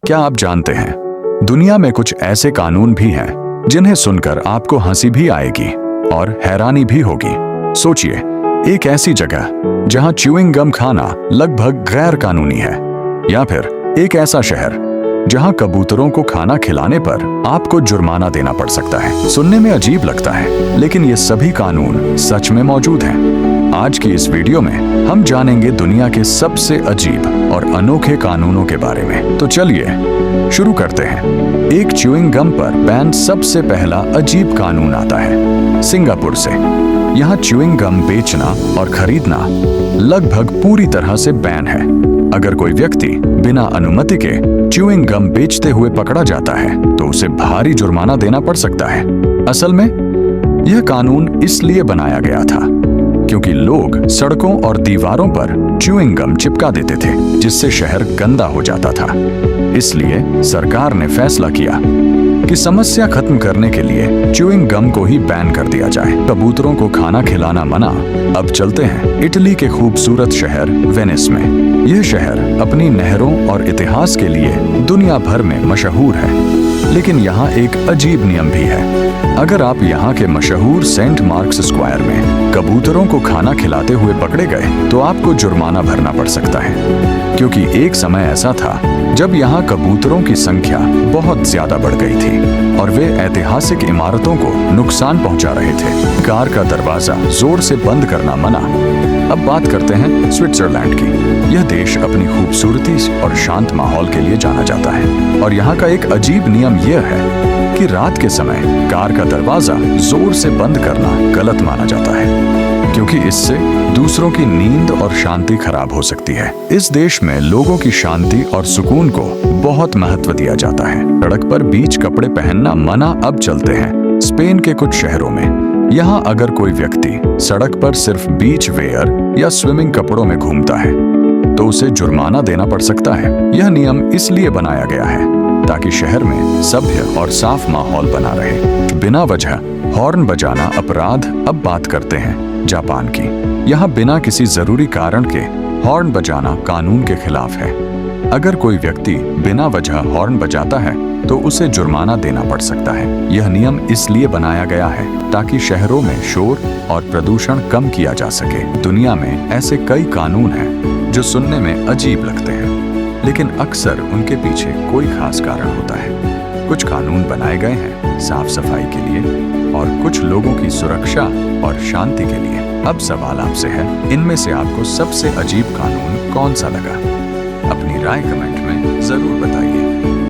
क्या आप जानते हैं, दुनिया में कुछ ऐसे कानून भी हैं जिन्हें सुनकर आपको हंसी भी आएगी और हैरानी भी होगी। सोचिए, एक ऐसी जगह जहां च्यूइंग गम खाना लगभग गैर कानूनी है, या फिर एक ऐसा शहर जहां कबूतरों को खाना खिलाने पर आपको जुर्माना देना पड़ सकता है। सुनने में अजीब लगता है, लेकिन ये सभी कानून सच में मौजूद हैं। आज की इस वीडियो में हम जानेंगे दुनिया के सबसे अजीब और अनोखे कानूनों के बारे में। तो चलिए शुरू करते हैं। एक च्यूइंग गम पर बैन सबसे पहला अजीब कानून आता है सिंगापुर से। यहाँ च्यूइंग गम बेचना और खरीदना लगभग पूरी तरह से बैन है। अगर कोई व्यक्ति बिना अनुमति के च्यूइंग गम बेचते हुए पकड़ा जाता है तो उसे भारी जुर्माना देना पड़ सकता है। असल में यह कानून इसलिए बनाया गया था क्योंकि लोग सड़कों और दीवारों पर च्यूइंग गम चिपका देते थे, जिससे शहर गंदा हो जाता था। इसलिए सरकार ने फैसला किया कि समस्या खत्म करने के लिए च्यूइंग गम को ही बैन कर दिया जाए। कबूतरों को खाना खिलाना मना। अब चलते हैं इटली के खूबसूरत शहर वेनिस में। यह शहर अपनी नहरों और इतिहास के लिए दुनिया भर में मशहूर है, लेकिन यहाँ एक अजीब नियम भी है। अगर आप यहाँ के मशहूर सेंट मार्क्स स्क्वायर में कबूतरों को खाना खिलाते हुए पकड़े गए तो आपको जुर्माना भरना पड़ सकता है, क्योंकि एक समय ऐसा था जब यहाँ कबूतरों की संख्या बहुत ज्यादा बढ़ गई थी और वे ऐतिहासिक इमारतों को नुकसान पहुंचा रहे थे। कार का दरवाजा जोर से बंद करना मना। अब बात करते हैं स्विट्जरलैंड की। यह देश अपनी खूबसूरती और शांत माहौल के लिए जाना जाता है, और यहाँ का एक अजीब नियम यह है कि रात के समय कार का दरवाजा जोर से बंद करना गलत माना जाता है, क्योंकि इससे दूसरों की नींद और शांति खराब हो सकती है। इस देश में लोगों की शांति और सुकून को बहुत महत्व दिया जाता है। सड़क पर बीच कपड़े पहनना मना। अब चलते हैं स्पेन के कुछ शहरों में। यहाँ अगर कोई व्यक्ति सड़क पर सिर्फ बीच वेयर या स्विमिंग कपड़ों में घूमता है तो उसे जुर्माना देना पड़ सकता है। यह नियम इसलिए बनाया गया है ताकि शहर में सभ्य और साफ माहौल बना रहे। बिना वजह हॉर्न बजाना अपराध। अब बात करते हैं जापान की। यहाँ बिना किसी जरूरी कारण के हॉर्न बजाना कानून के खिलाफ है। अगर कोई व्यक्ति बिना वजह हॉर्न बजाता है तो उसे जुर्माना देना पड़ सकता है। यह नियम इसलिए बनाया गया है ताकि शहरों में शोर और प्रदूषण कम किया जा सके। दुनिया में ऐसे कई कानून हैं जो सुनने में अजीब लगते हैं, लेकिन अक्सर उनके पीछे कोई खास कारण होता है। कुछ कानून बनाए गए हैं साफ सफाई के लिए और कुछ लोगों की सुरक्षा और शांति के लिए। अब सवाल आपसे है, इनमें से आपको सबसे अजीब कानून कौन सा लगा? अपनी राय कमेंट में जरूर बताइए।